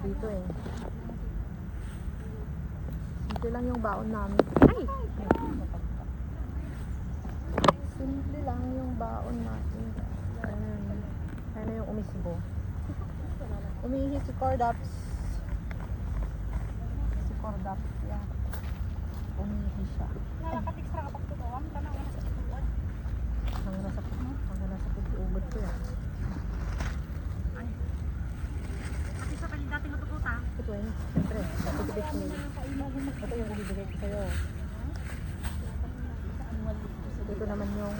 dito eh. Simple lang yung baon namin. Ay! Simple lang yung baon natin. Ayan yung umisbo. Umihi si Cordaps. Si Cordaps, yan. Umihi siya. Nakaka-extra kapag tutuwang, tanong na sa tutuwag. Hanggang nasa pag-uubod ko yan. Pati sa kanya dating matututa. Ito eh, siyempre, pag-ibig mo. Ito yung ibibigay ko sa'yo. Ito naman yung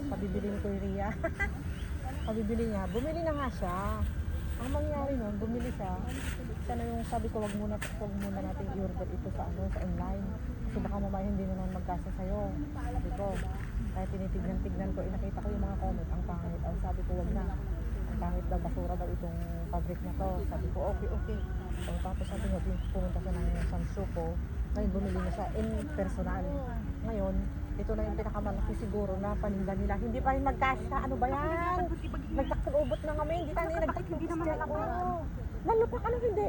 pabibili ni Kuya Ria. Pabibili niya, bumili na nga siya. Ang mangyari nun, bumili siya. Siya na yung sabi ko, wag muna natin i-order ito sa online. Kasi baka mamaya hindi naman magkasa sa'yo. Sabi ko, kaya tinitignan ko, nakita ko yung mga comment, ang pangit. Ang sabi ko, wag na. Ang pangit daw, basura daw itong fabric na to. Sabi ko, okay. So, tapos sabi niya, pumunta siya ng Samsuko. Ngayon bumili na siya in personal. Ngayon, ito na yung pinakamalaki siguro na paninda nila. Hindi pa rin magkasya. Ano ba yan? Nagtakot-ubot na kami. Hindi tayo Hindi naman nalapak. Nalapak ano hindi?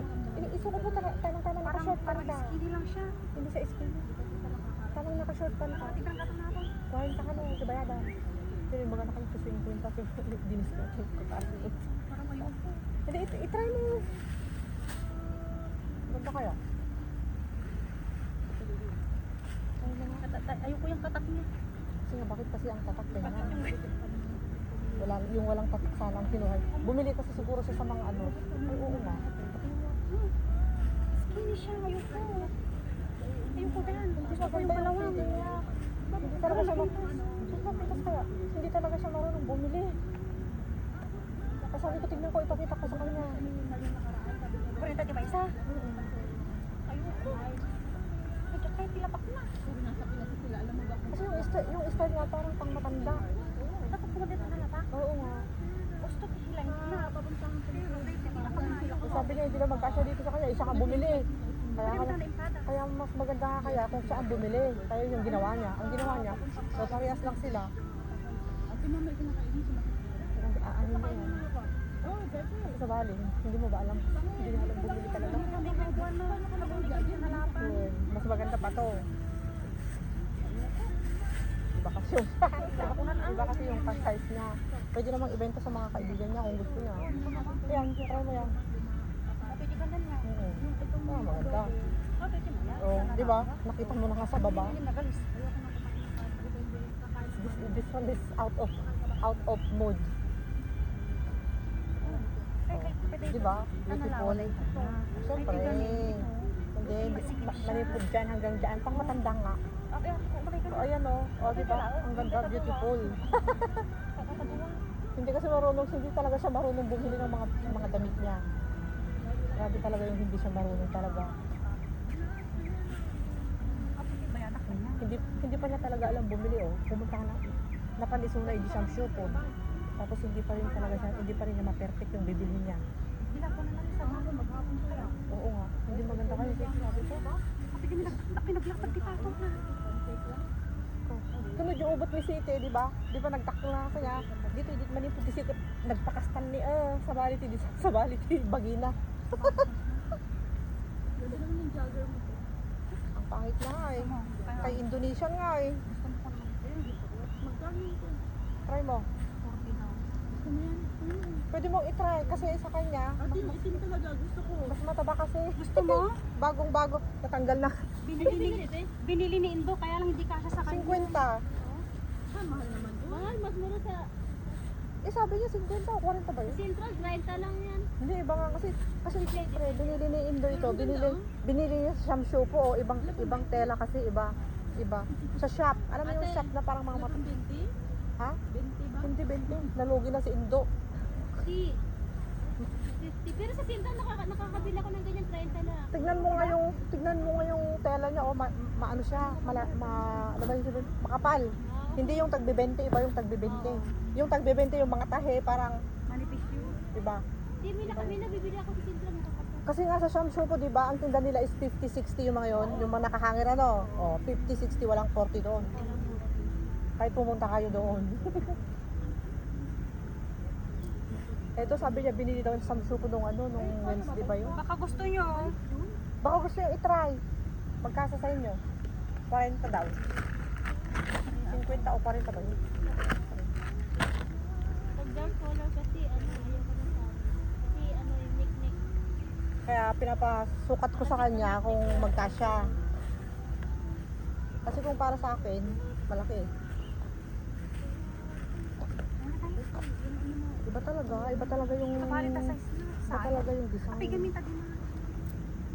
Isuot mo tamang naka-short pant ka. Skinny lang siya. Hindi sa skinny. Tamang naka-short pant ka. Tignan ka natin. Kuhain ka ano, kabayadan. Pero yung mga nakalipusin ko yung tapos dinis ko. Parang ayun po. Hindi, itry mo. Ganda kaya? Ayoko yung katak niya. Kasi nga, bakit kasi ang tatak ganyan? Yung walang tatak sana ang kinuha. Bumili kasi siguro siya sa mga ano. Ay, oo nga. Skinny siya. Ayoko. Ayoko yan. Gusto ko yung Maganda balawang. fitting niya. Hindi talaga siya kaya. Hindi talaga siya marunong bumili. Kasi sabi ko, tignan ko, ipakita ko sa kanya. 40 di ba isa? Ayoko. Kaya tilapak na. Kasi yung style nga parang pang matanda. Dapat kumaganda na lapak. Oo nga. Gusto ko sila. Hindi na. Papuntahan ko nila. Sabi niya, hindi na magkasya dito sa kanya. Isa kang bumili. Pwede na impada. Kaya mas maganda nga kaya kung siya ang bumili. Kaya yung ginawa niya. Ang ginawa niya, so parehas lang sila. Ano na yan? Sa bali, hindi mo ba alam? Hindi mo alam bumili talaga. Hindi may buwan na. Nakabigyan na lapan. Yun, mas maganda pa to. Iba kasi yung iba kasi yung size niya. Pwede namang ibenta sa mga kaibigan niya kung gusto niya. Ayan, try mo yan. Pwede ka na niya. Oo. Maganda. Pwede mo yan. Oh, di ba? Nakita mo na nga sa baba. Nagalis. This one is out of mood. Di ba? Beautiful. Siyempre. Hindi, manipod dyan hanggang dyan. Pang matanda nga. O, ayan o. O, di ba? Ang ganda, beautiful. Hindi kasi marunong, hindi talaga siya marunong bumili ng mga damit niya. Grabe talaga yung hindi siya marunong talaga. Hindi pa niya talaga alam bumili oh. Pumunta na. Napanisuna hindi siyang shopo. Tapos hindi pa rin niya ma-perfect yung bibili niya. Oo nga, hindi maganda kayo. Sabi ko, Pinaglakad kita ito na. sunod yung ubot ni City, di ba? Di ba nagtakto na kasi niya. Dito manipod si City, nagpakastan ni sa baliti, bagina. Ang pangit na eh. Kay Indonesian nga eh. Try mo. Pwede mong i-try kasi sa kanya. Itim talaga, gusto ko. Mas mataba kasi. Gusto mo? Bagong-bago. Natanggal na. Binili ni Indo, kaya lang hindi kasya sa 50. kanya. Mahal naman. Mahal, mas mura sa Sabi niya 50 o 40 ba yun? Central, 30 lang yan. Hindi, iba nga kasi siyempre, binili ni Indo ito. Binili niya sa Shamshu po. Ibang tela kasi iba. Sa shop. Alam mo yung shop na parang mga mata. 20? Ha? 20 ba? Hindi 20. Nalugi na si Indo. Si 50. Pero sa Central, nakakabila ko ng ganyan 30 na. Tignan mo nga yung tela niya maano siya, ano ba yung sabihin? Makapal. Hindi yung tagbe-20, iba yung tagbe-20. Yung tagbe-20 yung mga tahe parang Manipis yun. iba. Hindi, kami nabibili ako sa Central. Kasi nga sa Shamshu po, 'di ba, ang tinda nila is 50-60 yung mga yon, yung mga nakahangir ano. Oh, 50-60 walang 40 doon. Kahit pumunta kayo doon. Ito sabi niya, binili daw sa Samsuko nung Wednesday ba yun? Baka gusto nyo. Baka gusto niyo i-try. Magkasa sa inyo. 40 daw. 50 o 40 ba yun? Pag jump color kasi ayaw ko na sa kasi yung nick. Kaya pinapasukat ko sa kanya kung magkasya. Kasi kung para sa akin, malaki eh. Iba talaga yung Kapalit na size na. iba talaga yung design. Tapi gaminta din na.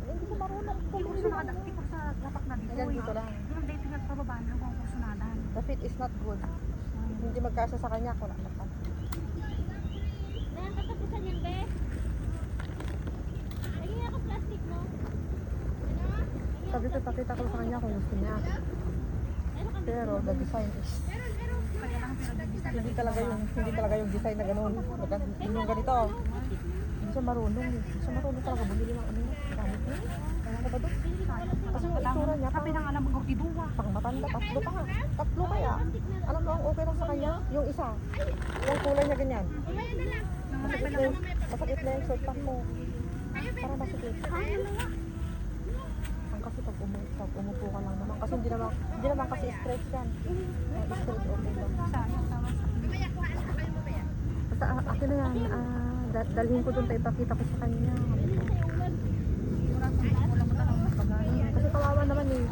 Hindi ko marunong Hindi ko sa nakadakti ko sa lapak na dito. Hanggang dito lang. Yung day pinagpababaan lang kung kursunadan. The fit is not good. Hindi magkasya sa kanya kung ano. Nan katapusan yan, be. Lagi ako plastic mo. Sabi ko, pakita ko sa kanya kung gusto niya. Pero the design is Kaya lang pinag-design. hindi talaga yung design na gano'n. Yung ganito. Hindi siya marunong. Hindi siya marunong talaga bumili ng gamit niya. Kaya ko ba doon? Kasi yung itsura niya, Sabi na nga lang mag-ortiduwa. pang matanda, tatlo pa nga. Tatlo kaya. Alam mo, ang okay lang sa kanya, yung isa. Yung kulay niya ganyan. Masakit na yung shirt pant mo. Para masakit. Ang kasi pag umupo ka lang naman. Kasi hindi naman kasi stretch yan. Stretch okay lang. Basta akin na yan. Dalhin ko doon tayo, ipakita ko sa kanya. Kasi kawawa naman eh.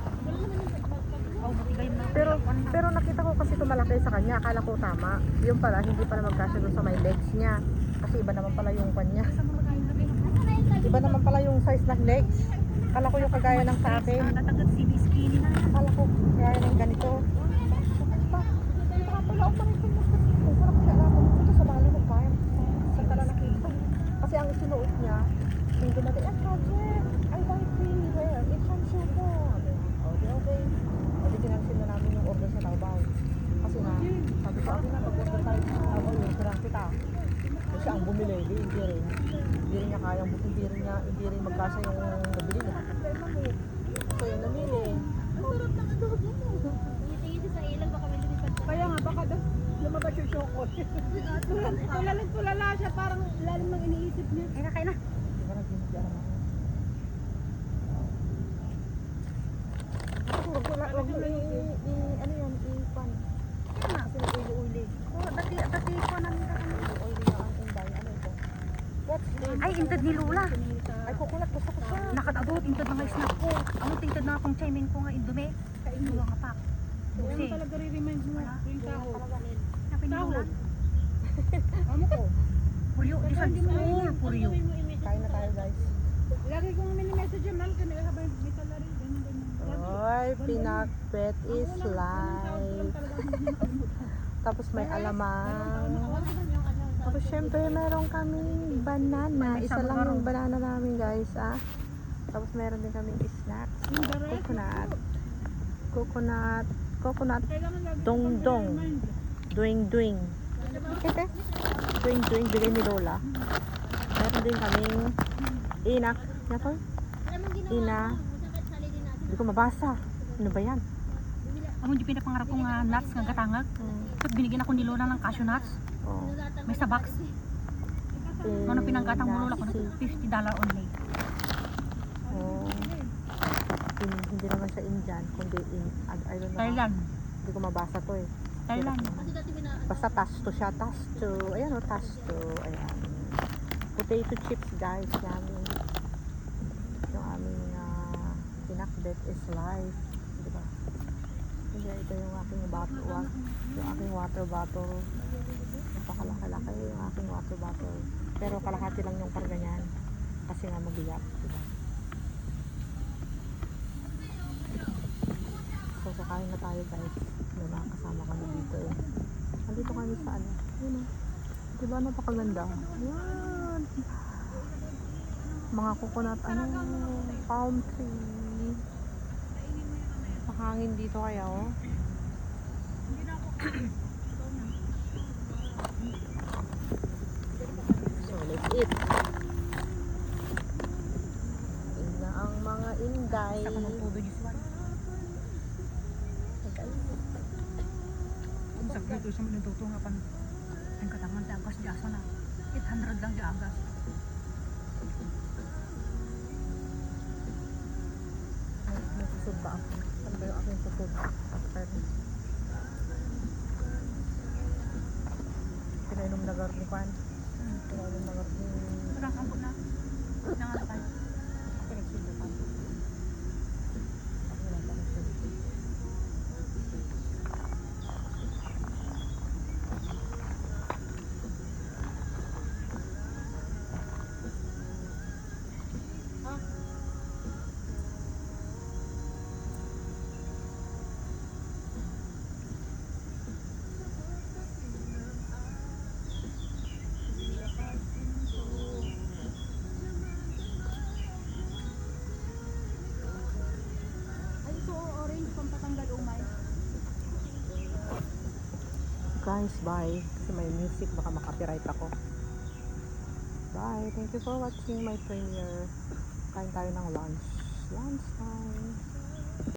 Pero nakita ko kasi tumalaki sa kanya. Akala ko tama. Yung pala, hindi pala magkasya doon sa may legs niya. Kasi iba naman pala yung kanya. Iba naman pala yung size ng legs. Akala ko yung kagaya ng sa akin. Natagad si skinny na. Akala ko kagaya ng ganito. Baka pala ako parang kung wala ko siya alam. Ito sa balo ng fire. Saan ka na nakita? Kasi ang sinuot niya, yung dumating, project, I like the wear. It's from Suko. Okay. O di kinansin na namin yung order sa Taobao. Kasi nga, sabi ko, na mag-order tayo sa Taobao, yung kurang kita. Kasi ang bumili, hindi rin. Hindi rin niya kayang, hindi rin magkasa yung nabili niya. So yung namili, Tingin sa ilan baka may lumipad. Kaya nga, baka lumabas yung syokot. Tulala siya, parang lalim ng iniisip niya. Kaya na. di ba nag-binigyan naman? Wag mo ano yun, i-pan. Kasi nag-uli-uli. Dati ko namin kami. Uli na ang inday. Ano ito? What's this? Ay, intad ni Lola. Ay, kukulat. Gusto ko siya. Nakadabot, intad na nga snack ko. Ang tingtad na akong chiming ko nga indume. Kainduwa nga pa. Ano Busi. talaga re-remind mo? Yung taho. Sabi ni Lola. Amo ko. Puryo, di sa school, puryo. Kain na tayo, guys. Lagi kong mini-message yung ma'am, kanila habang may salary, ganyan. Oy, pinakbet is live. Tapos may alamang. Tapos syempre meron kaming banana. Isa lang yung banana namin, guys, ah. Tapos meron din kaming snacks. Coconut. Dong. Duing. Duing, bigay ni Lola. Meron din kaming inak. Ina. Hindi ko mabasa. Ano ba yan? Amo di pinapangarap ko nga nuts nga gatangag. Pag binigyan ako ni Lola ng cashew nuts, Oh. may sa box. Ano pinanggatang mo Lola ko na $50 only. Oh. Hindi naman siya Indian, kundi I don't know. Thailand. Hindi ko mabasa to eh. Thailand. Basta tasto siya, tasto. Ayan o, tasto. Ayan. Potato chips, guys. Yummy. Yung aming pinakbet is live. Diba? Hindi, ito yung aking water bottle. Napakalaki-laki yung aking water bottle. Pero kalahati lang yung parganyan. Kasi nga mabigat. Diba? So, kakain na tayo, guys. May mga kasama kami dito eh. Nandito kami sa ano. Yun eh. Diba napakaganda? Yan. Mga coconut, palm tree. Mahangin dito kaya oh. So, let's eat. Yun na ang mga inday. Saka ng todo Giswan. Ang sakit ito sa mga tuto nga pan. Ang katangan sa agas di asa na. 800 lang yung agas. May susod ba ako? Ano ba yung aking susod? Pero, pinainom na garni pan. Pinainom na garni. Parang ambot na. Nangan tayo. Pinagsundukan. Wala pa ng sunod. Ay, ito orange, pampatanggal umay. Guys, bye. Kasi may music, baka makapiright ako. Bye. Thank you for watching my premiere. Kain tayo ng lunch. Lunch time.